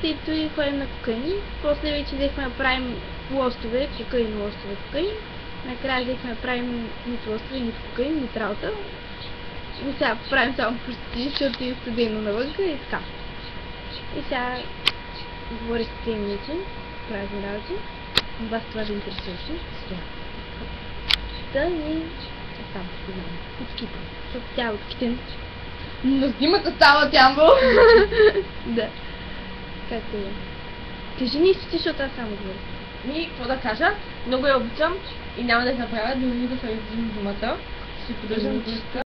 Тито и ходим на кокаин. После вече взехме да правим лостове, кокаин, лостове, кокаин. Накрая взехме да правим нито лостове, нито кокаин, нито работа. И сега правим само прости, защото е студено навънка и така. И сега говори с тези минути, правим работи. Вас това ви интересуваше. Сега. Да ни там снимам. Очките. Защото тя очките. Но снимата става тямбо. Да. Както е. Кажи ни си, защото аз само говоря. И какво да кажа? Много я обичам и няма да я направя, дори да се раздим думата. Ще поддържам чиста.